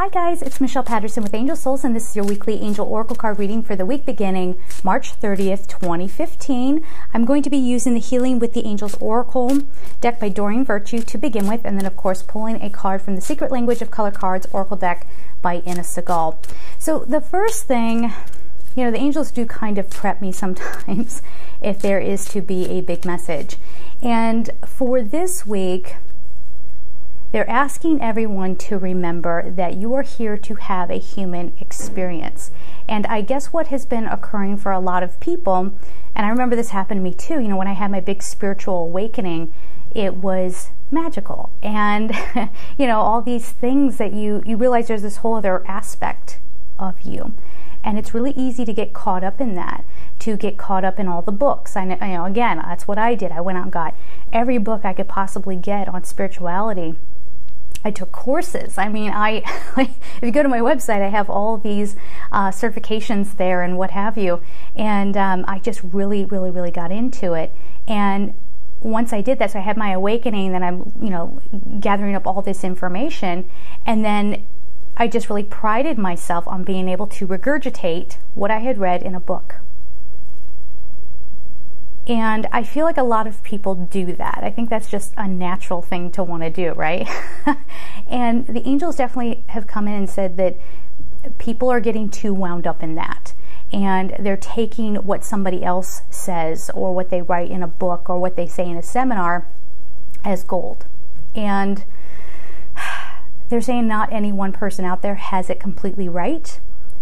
Hi guys, it's Michelle Patterson with Angel Souls, and this is your weekly Angel Oracle card reading for the week beginning March 30th, 2015. I'm going to be using the Healing with the Angels Oracle deck by Doreen Virtue to begin with, and then of course pulling a card from the Secret Language of Color Cards Oracle deck by Inna Segal. So the first thing, you know, the angels do kind of prep me sometimes if there is to be a big message. And for this week, they're asking everyone to remember that you are here to have a human experience. And I guess what has been occurring for a lot of people, and I remember this happened to me too, you know, when I had my big spiritual awakening, it was magical. And, you know, all these things that you realize there's this whole other aspect of you. And it's really easy to get caught up in that, to get caught up in all the books. I know, again, that's what I did. I went out and got every book I could possibly get on spirituality. I took courses. I mean, if you go to my website, I have all these certifications there and what have you. And I just really got into it. And once I did that, so I had my awakening, then I'm, you know, gathering up all this information. And then I just really prided myself on being able to regurgitate what I had read in a book. And I feel like a lot of people do that. I think that's just a natural thing to want to do, right? And the angels definitely have come in and said that people are getting too wound up in that. And they're taking what somebody else says or what they write in a book or what they say in a seminar as gold. And they're saying not any one person out there has it completely right.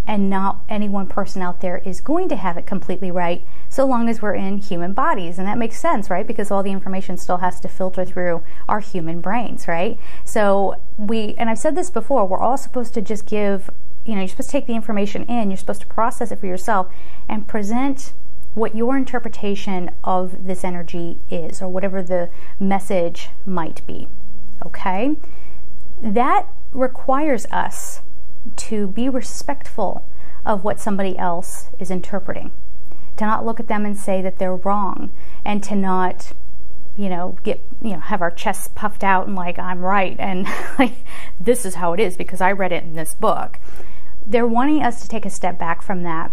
And not any one person out there is going to have it completely right, so long as we're in human bodies. And that makes sense, right? Because all the information still has to filter through our human brains, right? So and I've said this before, we're all supposed to just give, you know, you're supposed to take the information in, you're supposed to process it for yourself and present what your interpretation of this energy is, or whatever the message might be, okay? That requires us to be respectful of what somebody else is interpreting, to not look at them and say that they're wrong, and to not, you know, have our chests puffed out and like, I'm right, and like, this is how it is because I read it in this book. They're wanting us to take a step back from that,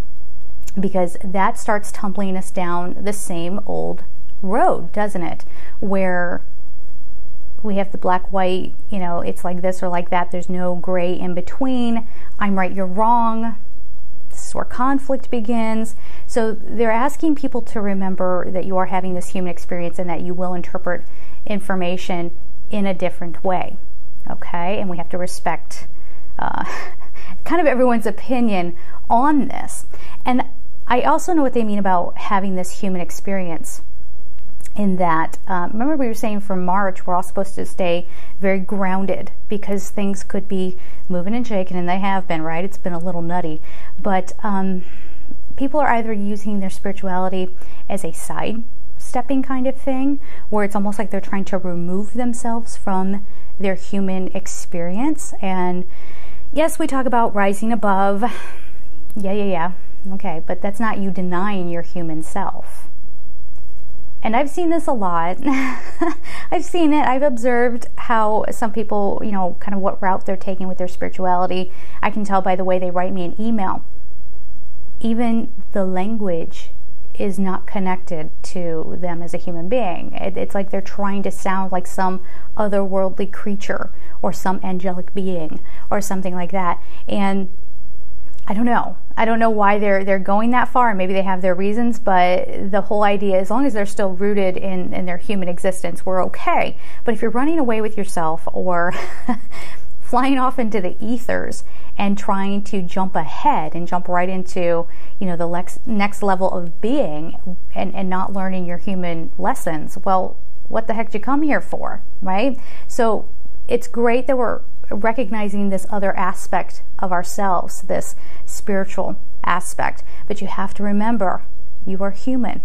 because that starts tumbling us down the same old road, doesn't it? Where we have the black, white, you know, it's like this or like that. There's no gray in between. I'm right, you're wrong. This is where conflict begins. So they're asking people to remember that you are having this human experience and that you will interpret information in a different way. Okay? And we have to respect kind of everyone's opinion on this. And I also know what they mean about having this human experience. In that, remember we were saying for March, we're all supposed to stay very grounded because things could be moving and shaking, and they have been, right? It's been a little nutty. But people are either using their spirituality as a sidestepping kind of thing, where it's almost like they're trying to remove themselves from their human experience. And yes, we talk about rising above. Yeah. Okay, but that's not you denying your human self. And I've seen this a lot. I've seen it. I've observed how some people, you know, kind of what route they're taking with their spirituality. I can tell by the way they write me an email. Even the language is not connected to them as a human being. It's like they're trying to sound like some otherworldly creature or some angelic being or something like that. And I don't know. I don't know why they're going that far. Maybe they have their reasons, but the whole idea, as long as they're still rooted in their human existence, we're okay. But if you're running away with yourself or flying off into the ethers and trying to jump ahead and jump right into, you know, the next level of being and not learning your human lessons, well, what the heck did you come here for, right? So it's great that we're recognizing this other aspect of ourselves, this spiritual aspect. But you have to remember, you are human.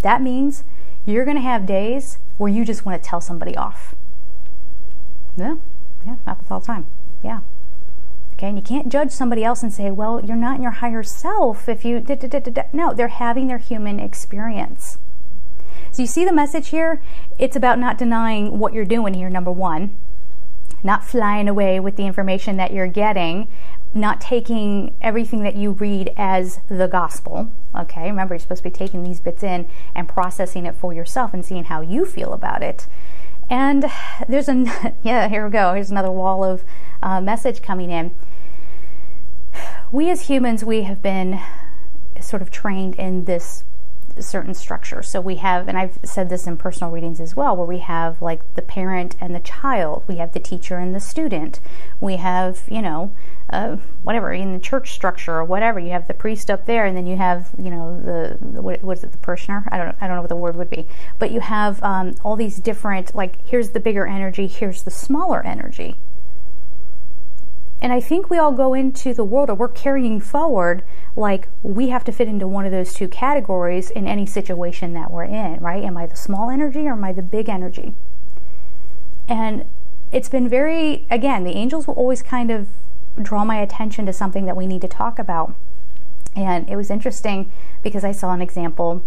That means you're going to have days where you just want to tell somebody off. Yeah, happens all the time. Yeah. Okay, and you can't judge somebody else and say, well, you're not in your higher self if you... No, they're having their human experience. So you see the message here? It's about not denying what you're doing here, number one. not flying away with the information that you're getting, not taking everything that you read as the gospel. Okay, remember, you're supposed to be taking these bits in and processing it for yourself and seeing how you feel about it. And there's here we go. Here's another wall of message coming in. We as humans, we have been sort of trained in this certain structure. So we have, and I've said this in personal readings as well, where we have like the parent and the child, we have the teacher and the student, we have, whatever, in the church structure or whatever, you have the priest up there, and then you have, the what is it, the parishioner? I don't know what the word would be, but you have all these different, like, here's the bigger energy, here's the smaller energy. And I think we all go into the world, or we're carrying forward, like we have to fit into one of those two categories in any situation that we're in, right? Am I the small energy or am I the big energy? And it's been very, again, the angels will always kind of draw my attention to something that we need to talk about. And it was interesting because I saw an example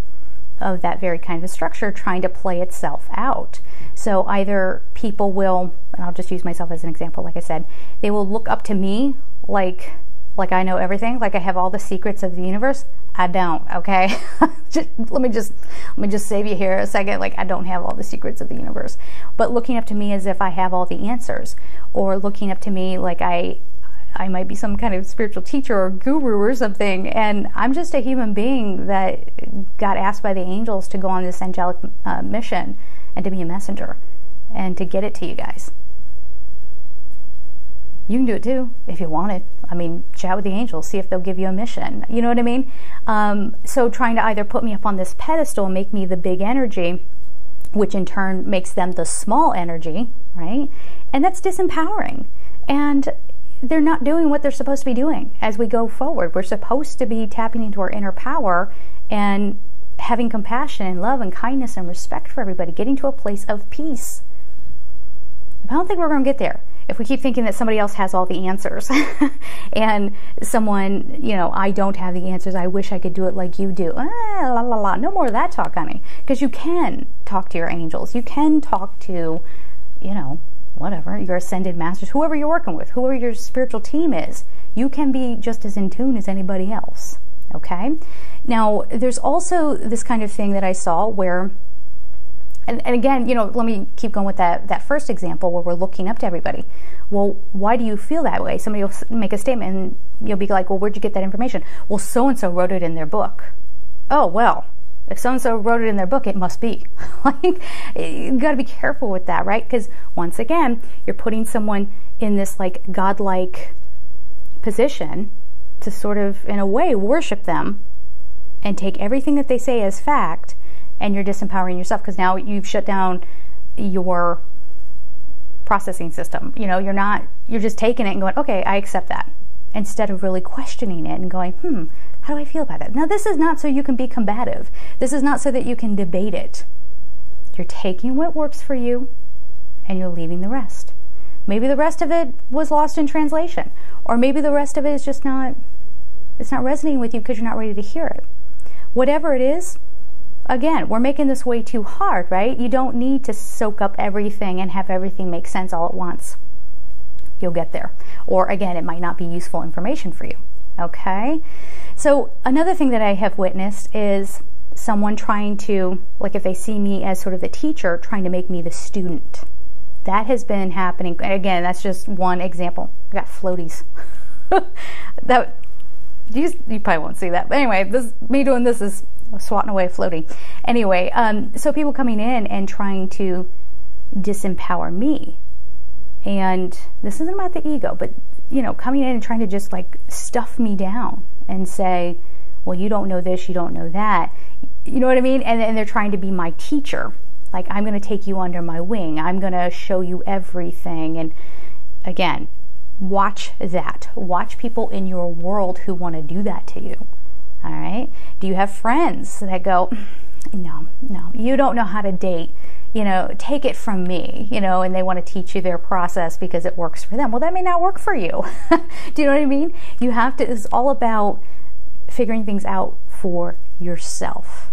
of that very kind of structure trying to play itself out. So either people will, and I'll just use myself as an example, like I said, they will look up to me like I know everything, like I have all the secrets of the universe. I don't, okay? let me just save you here a second. Like, I don't have all the secrets of the universe. But looking up to me as if I have all the answers, or looking up to me like I might be some kind of spiritual teacher or guru or something, and I'm just a human being that got asked by the angels to go on this angelic mission and to be a messenger and to get it to you guys. You can do it too if you want it. I mean, chat with the angels, see if they'll give you a mission. You know what I mean? So trying to either put me up on this pedestal and make me the big energy, which in turn makes them the small energy, right? And that's disempowering. And they're not doing what they're supposed to be doing as we go forward. We're supposed to be tapping into our inner power and having compassion and love and kindness and respect for everybody, getting to a place of peace. I don't think we're going to get there if we keep thinking that somebody else has all the answers and someone, I don't have the answers, I wish I could do it like you do. No more of that talk, honey. Because you can talk to your angels. You can talk to, whatever, your ascended masters, whoever you're working with, whoever your spiritual team is. You can be just as in tune as anybody else. Okay? Now, there's also this kind of thing that I saw where, and again, let me keep going with that first example where we're looking up to everybody. Well, why do you feel that way? Somebody will make a statement and you'll be like, well, where'd you get that information? Well, so-and-so wrote it in their book. Oh, well, if so-and-so wrote it in their book, it must be. Like, you got to be careful with that, right? Because once again, you're putting someone in this like godlike position to sort of, in a way, worship them and take everything that they say as fact, and you're disempowering yourself because now you've shut down your processing system. You're just taking it and going, okay, I accept that, instead of really questioning it and going, how do I feel about it? Now, this is not so you can be combative. This is not so that you can debate it. You're taking what works for you and you're leaving the rest. Maybe the rest of it was lost in translation, or maybe the rest of it is just it's not resonating with you because you're not ready to hear it. Whatever it is, again, we're making this way too hard, right? You don't need to soak up everything and have everything make sense all at once. You'll get there. Or again, it might not be useful information for you. Okay? So another thing that I have witnessed is someone trying to, like if they see me as sort of the teacher, trying to make me the student. That has been happening. And again, that's just one example. I got floaties. You probably won't see that. But anyway, me doing this is swatting away floaty. Anyway, so people coming in and trying to disempower me. And this isn't about the ego, but, coming in and trying to just like stuff me down and say, well, you don't know this, you don't know that. You know what I mean? And they're trying to be my teacher. Like, I'm going to take you under my wing. I'm going to show you everything. And again, watch that. Watch people in your world who want to do that to you. All right? Do you have friends that go, no, you don't know how to date. Take it from me, and they want to teach you their process because it works for them. Well, that may not work for you. Do you know what I mean? You have to, it's all about figuring things out for yourself.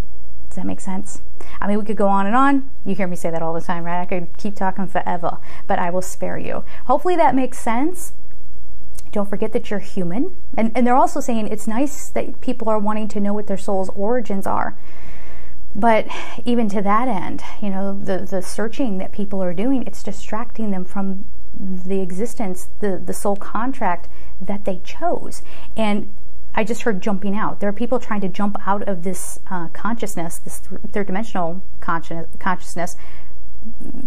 Does that make sense? I mean, we could go on and on. You hear me say that all the time, right? I could keep talking forever, but I will spare you. Hopefully that makes sense. Don't forget that you're human. And they're also saying it's nice that people are wanting to know what their soul's origins are. But even to that end, you know, the searching that people are doing, it's distracting them from the existence, the soul contract that they chose. And I just heard jumping out. There are people trying to jump out of this consciousness, this third dimensional consciousness,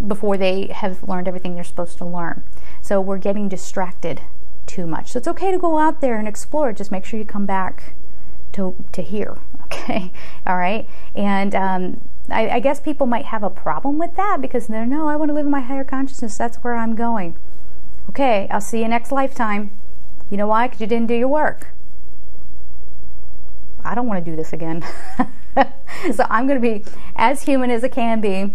before they have learned everything they're supposed to learn. So we're getting distracted too much. So it's okay to go out there and explore. Just make sure you come back to here. Okay, all right. And I guess people might have a problem with that because they're, no, I want to live in my higher consciousness. That's where I'm going. Okay, I'll see you next lifetime. You know why? Because you didn't do your work. I don't want to do this again. So I'm going to be as human as I can be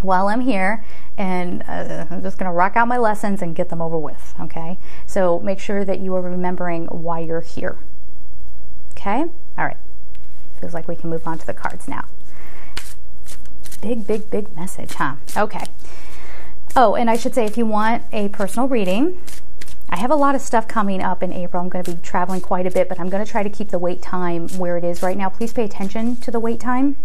while I'm here, and I'm just going to rock out my lessons and get them over with. Okay, so make sure that you are remembering why you're here. Okay, all right. Feels like we can move on to the cards now. Big message, huh? Okay. Oh, and I should say, if you want a personal reading, I have a lot of stuff coming up in April. I'm going to be traveling quite a bit, but I'm going to try to keep the wait time where it is right now. Please pay attention to the wait time.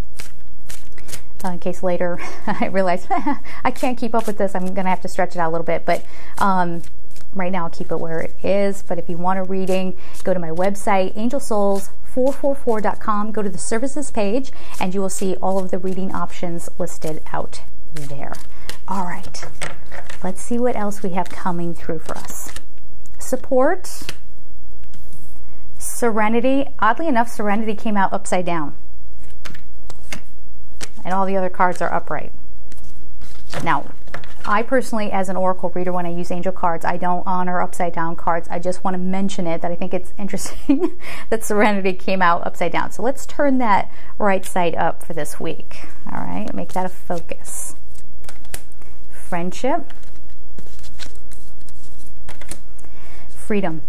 In case later I realize I can't keep up with this, I'm going to have to stretch it out a little bit. But right now I'll keep it where it is. But if you want a reading, go to my website, angelsouls444.com. Go to the services page, and you will see all of the reading options listed out there. All right, let's see what else we have coming through for us. Support, serenity. Oddly enough, serenity came out upside down, and all the other cards are upright. Now, I personally, as an oracle reader, when I use angel cards, I don't honor upside down cards. I just want to mention it, that I think it's interesting that serenity came out upside down. So let's turn that right side up for this week. All right, make that a focus. Friendship. Freedom.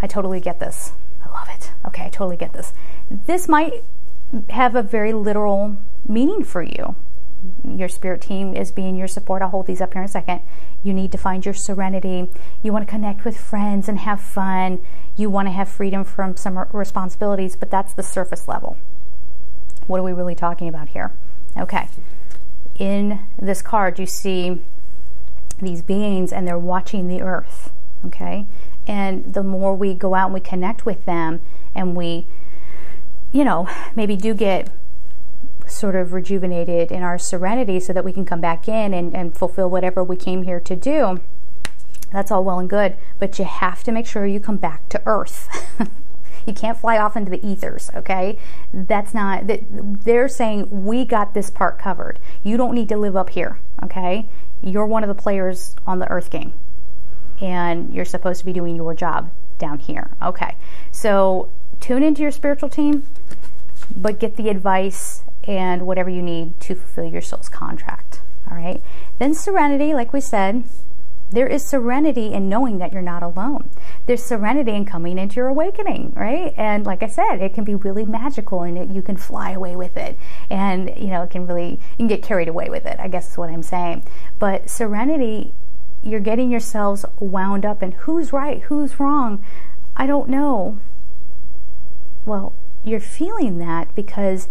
I totally get this. I love it. Okay, I totally get this. This might have a very literal meaning for you. Your spirit team is being your support. I'll hold these up here in a second. You need to find your serenity. You want to connect with friends and have fun. You want to have freedom from some responsibilities, but that's the surface level. What are we really talking about here? Okay. In this card, you see these beings, and they're watching the earth. Okay. And the more we go out and we connect with them, and we, you know, maybe do get sort of rejuvenated in our serenity so that we can come back in and fulfill whatever we came here to do, that's all well and good, but you have to make sure you come back to earth. You can't fly off into the ethers, okay? That's not, they're saying we got this part covered. You don't need to live up here, okay? You're one of the players on the earth game, and you're supposed to be doing your job down here. Okay, so tune into your spiritual team, but get the advice and whatever you need to fulfill your soul's contract. All right. Then serenity, like we said, there is serenity in knowing that you're not alone. There's serenity in coming into your awakening, right? And like I said, it can be really magical, and you can fly away with it. And, you know, it can really, you can get carried away with it, I guess is what I'm saying. But serenity, you're getting yourselves wound up in who's right, who's wrong. I don't know. Well, you're feeling that because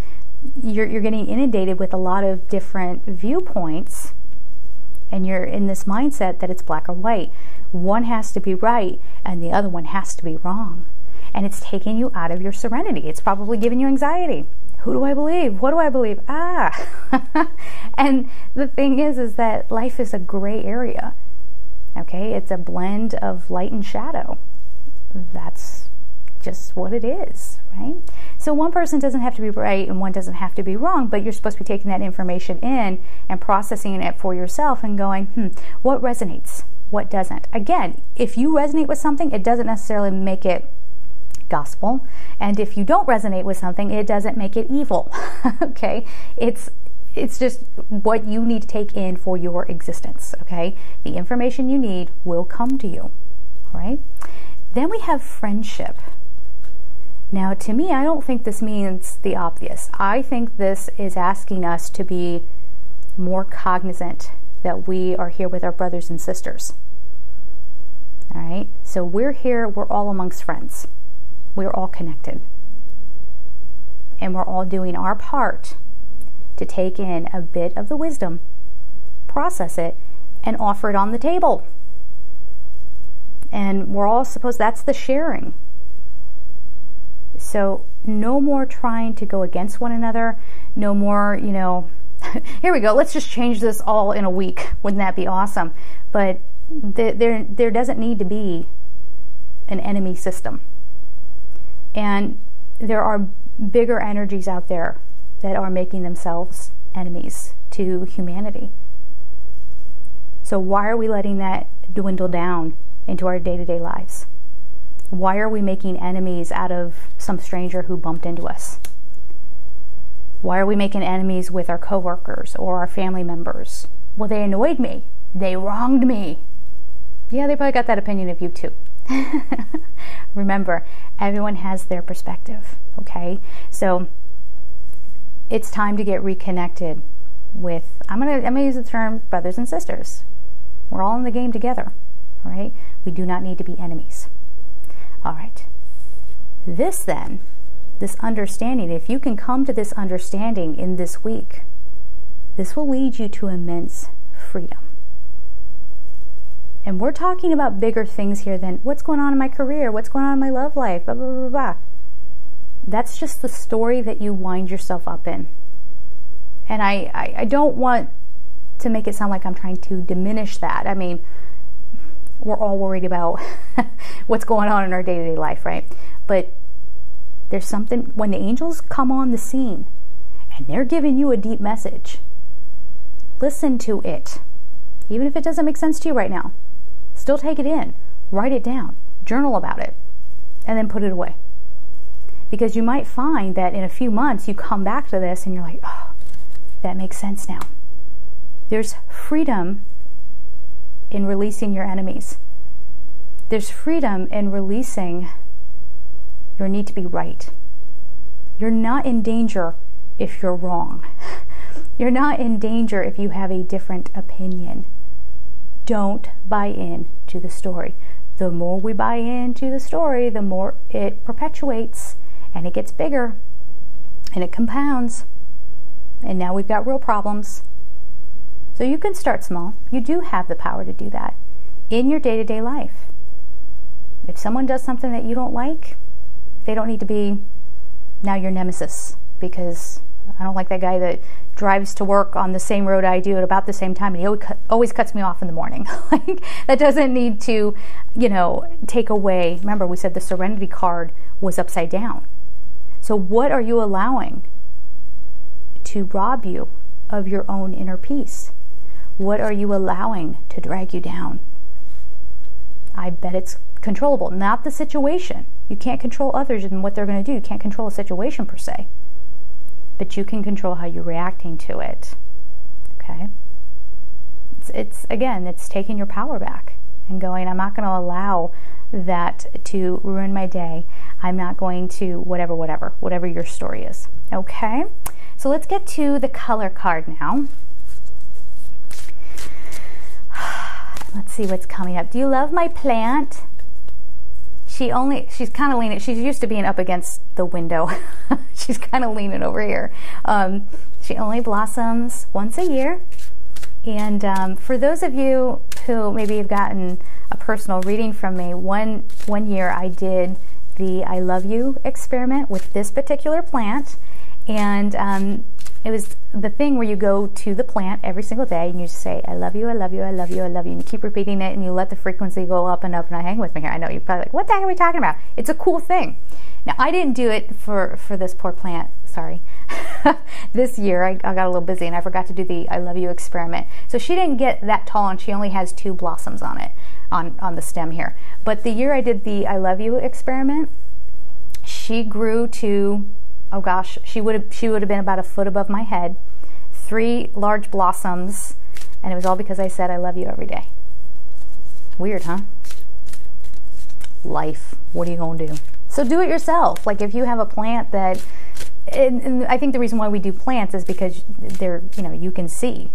you're getting inundated with a lot of different viewpoints, and you're in this mindset that it's black or white. One has to be right and the other one has to be wrong, and it's taking you out of your serenity. It's probably giving you anxiety. Who do I believe? What do I believe? And the thing is that life is a gray area. Okay, it's a blend of light and shadow. That's just what it is, right? So one person doesn't have to be right and one doesn't have to be wrong, but you're supposed to be taking that information in and processing it for yourself and going, what resonates? What doesn't? Again, if you resonate with something, it doesn't necessarily make it gospel. And if you don't resonate with something, it doesn't make it evil. Okay? It's just what you need to take in for your existence. Okay? The information you need will come to you. All right? Then we have friendship. Now, to me, I don't think this means the obvious. I think this is asking us to be more cognizant that we are here with our brothers and sisters. All right? So we're here, we're all amongst friends. We're all connected. And we're all doing our part to take in a bit of the wisdom, process it, and offer it on the table. And we're all supposed, that's the sharing. So no more trying to go against one another. No more, here we go, let's just change this all in a week. Wouldn't that be awesome? But there doesn't need to be an enemy system. And there are bigger energies out there that are making themselves enemies to humanity. So why are we letting that dwindle down into our day-to-day lives? Why are we making enemies out of some stranger who bumped into us? Why are we making enemies with our coworkers or our family members? Well, they annoyed me. They wronged me. Yeah, they probably got that opinion of you too. Remember, everyone has their perspective, okay? So it's time to get reconnected with, I'm gonna use the term brothers and sisters. We're all in the game together, all right? We do not need to be enemies. All right. This understanding, if you can come to this understanding in this week, this will lead you to immense freedom. And we're talking about bigger things here than what's going on in my career, what's going on in my love life, blah, blah, blah, blah. That's just the story that you wind yourself up in. And I don't want to make it sound like I'm trying to diminish that. I mean, we're all worried about what's going on in our day-to-day life, right? But there's something, when the angels come on the scene and they're giving you a deep message, listen to it. Even if it doesn't make sense to you right now, still take it in, write it down, journal about it, and then put it away. Because you might find that in a few months you come back to this and you're like, oh, that makes sense now. There's freedom in releasing your enemies. There's freedom in releasing your need to be right. You're not in danger if you're wrong. You're not in danger if you have a different opinion. Don't buy in to the story. The more we buy into the story, the more it perpetuates and it gets bigger and it compounds. And now we've got real problems. So you can start small. You do have the power to do that in your day-to-day life. If someone does something that you don't like, they don't need to be now your nemesis, because I don't like that guy that drives to work on the same road I do at about the same time and he always cuts me off in the morning. Like, that doesn't need to, take away. Remember, we said the Serenity card was upside down. So what are you allowing to rob you of your own inner peace? What are you allowing to drag you down? I bet it's controllable, not the situation. You can't control others and what they're going to do. You can't control a situation per se. But you can control how you're reacting to it. Okay? It's taking your power back and going, I'm not going to allow that to ruin my day. I'm not going to whatever your story is. Okay? So let's get to the color card now. Let's see what's coming up. Do you love my plant? She's kind of leaning. She's used to being up against the window. She's kind of leaning over here. She only blossoms once a year. And for those of you who maybe have gotten a personal reading from me, one year I did the I Love You experiment with this particular plant. And it was the thing where you go to the plant every single day and you say, I love you, I love you, I love you, I love you. And you keep repeating it and you let the frequency go up and up. And hang with me here. I know you're probably like, what the heck are we talking about? It's a cool thing. Now, I didn't do it for this poor plant. Sorry. This year, I got a little busy and I forgot to do the I Love You experiment. So she didn't get that tall and she only has 2 blossoms on it, on the stem here. But the year I did the I Love You experiment, she grew to, oh gosh, she would have been about a foot above my head, 3 large blossoms, and it was all because I said I love you every day. Weird, huh? Life. What are you gonna do? So do it yourself. Like if you have a plant that, and I think the reason why we do plants is because they're, you can see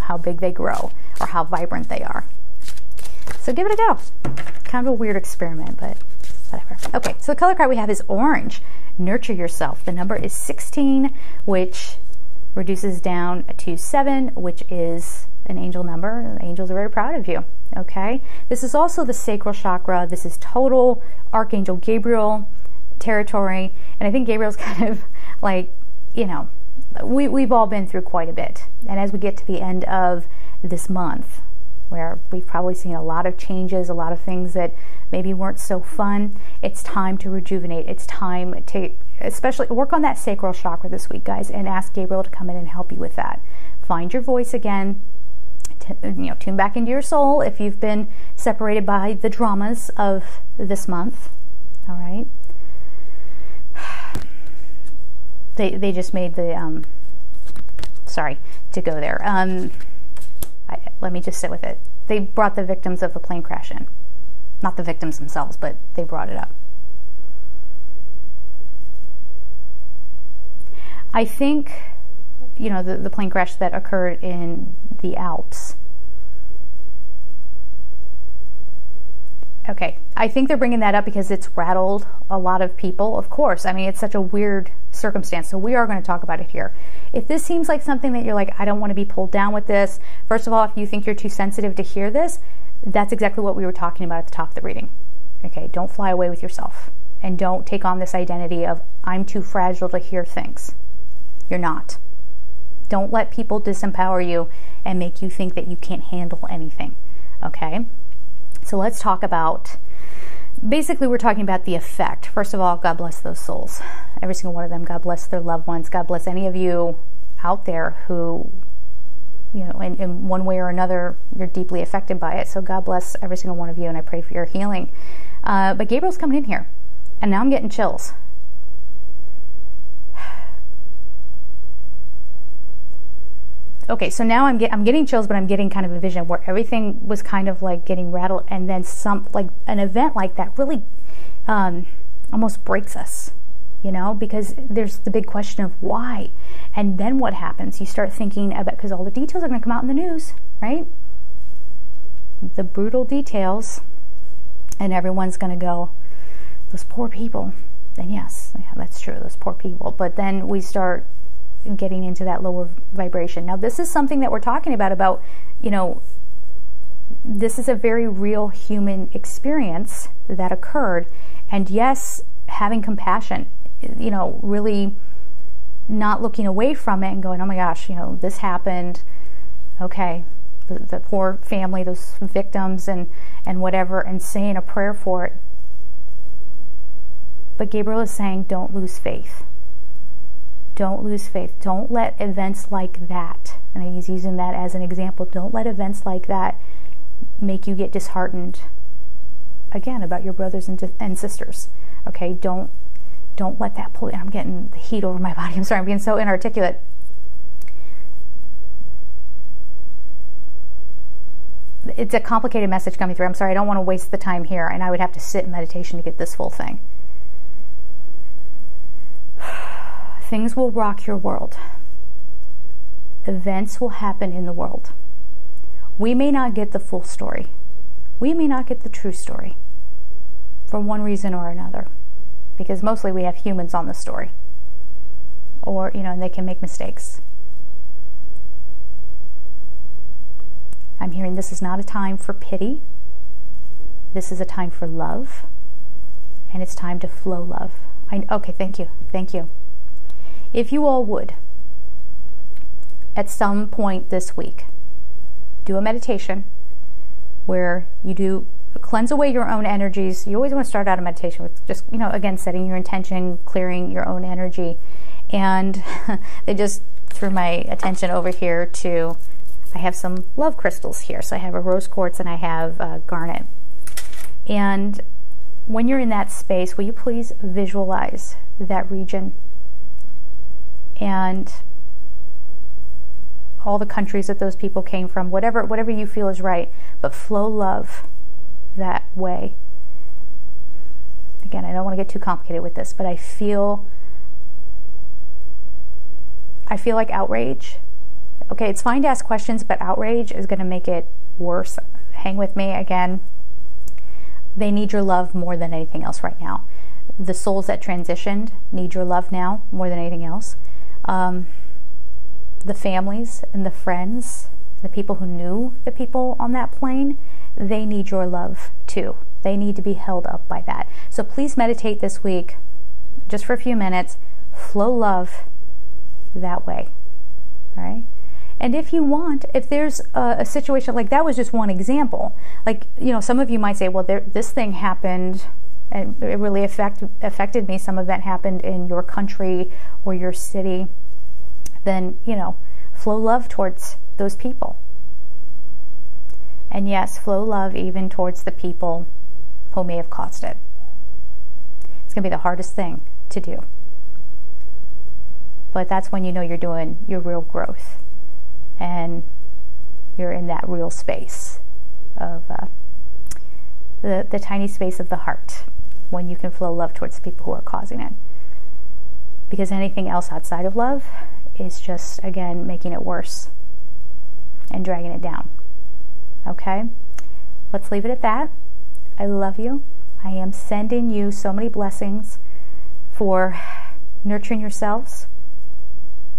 how big they grow or how vibrant they are. So give it a go. Kind of a weird experiment, but whatever. Okay, so the color card we have is orange. Nurture yourself. The number is 16, which reduces down to 7, which is an angel number. The angels are very proud of you. Okay, this is also the sacral chakra. This is total Archangel Gabriel territory, and I think Gabriel's kind of like, we've all been through quite a bit. And as we get to the end of this month, where we've probably seen a lot of changes, a lot of things that maybe weren't so fun, it's time to rejuvenate. It's time to especially work on that sacral chakra this week, guys, and ask Gabriel to come in and help you with that. Find your voice again. Tune back into your soul if you've been separated by the dramas of this month. All right. They just made the sorry to go there. Let me just sit with it. They brought the victims of the plane crash in. Not the victims themselves, but they brought it up. I think, the plane crash that occurred in the Alps. Okay, I think they're bringing that up because it's rattled a lot of people, of course. I mean, it's such a weird circumstance, so we are going to talk about it here. If this seems like something that you're like, I don't want to be pulled down with this, first of all, if you think you're too sensitive to hear this, that's exactly what we were talking about at the top of the reading. Okay, don't fly away with yourself, and don't take on this identity of, I'm too fragile to hear things. You're not. Don't let people disempower you and make you think that you can't handle anything, okay? So let's talk about, basically we're talking about the effect. First of all, God bless those souls. Every single one of them. God bless their loved ones. God bless any of you out there who, in one way or another, you're deeply affected by it. So God bless every single one of you, and I pray for your healing. But Gabriel's coming in here, and now I'm getting chills. Okay, so now I'm getting chills, but I'm getting kind of a vision where everything was kind of like getting rattled, and then an event like that really almost breaks us, because there's the big question of why, and then what happens? You start thinking about, because all the details are going to come out in the news, right? The brutal details, and everyone's going to go, those poor people. And yes, yeah, that's true, those poor people. But then we start getting into that lower vibration. Now, this is something that we're talking about, this is a very real human experience that occurred. And yes, having compassion, really not looking away from it and going, oh my gosh, this happened. Okay, the poor family, those victims and whatever, and saying a prayer for it. But Gabriel is saying, don't lose faith. Don't lose faith. Don't let events like that, and he's using that as an example, don't let events like that make you get disheartened again about your brothers and sisters. Okay, don't let that pull. I'm getting the heat over my body. I'm sorry, I'm being so inarticulate. It's a complicated message coming through. I'm sorry, I don't want to waste the time here, and I would have to sit in meditation to get this full thing. Things will rock your world. Events will happen in the world. We may not get the full story. We may not get the true story for one reason or another, because mostly we have humans on the story, or and they can make mistakes. I'm hearing this is not a time for pity. This is a time for love, and it's time to flow love. Okay, thank you. If you all would, at some point this week, do a meditation where you do cleanse away your own energies. You always want to start out a meditation with just, again, setting your intention, clearing your own energy. And they just threw my attention over here to, I have some love crystals here. So I have a rose quartz and I have garnet. And when you're in that space, will you please visualize that region and all the countries that those people came from, whatever you feel is right, but flow love that way. again, I don't want to get too complicated with this, but I feel like outrage. Okay, it's fine to ask questions, but outrage is going to make it worse. Hang with me again. They need your love more than anything else right now. The souls that transitioned need your love now more than anything else. The families and the friends, the people who knew the people on that plane, they need your love too. They need to be held up by that. So please meditate this week, just for a few minutes. Flow love that way. All right? And if you want, if there's a situation, like that was just one example. Like, some of you might say, well, this thing happened and it really affected me. Some event happened in your country or your city. Then, flow love towards those people. And yes, flow love even towards the people who may have caused it. It's going to be the hardest thing to do. But that's when you're doing your real growth. And you're in that real space of the tiny space of the heart, when you can flow love towards the people who are causing it. Because anything else outside of love is just, again, making it worse and dragging it down. Okay? Let's leave it at that. I love you. I am sending you so many blessings for nurturing yourselves,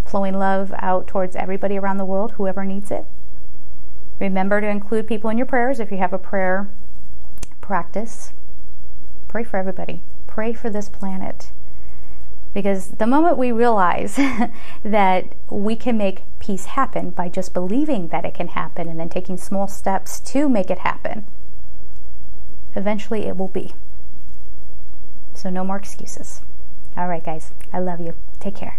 flowing love out towards everybody around the world, whoever needs it. Remember to include people in your prayers. If you have a prayer practice, pray for everybody. Pray for this planet. Because the moment we realize that we can make peace happen by just believing that it can happen and then taking small steps to make it happen, eventually it will be. So no more excuses. All right, guys. I love you. Take care.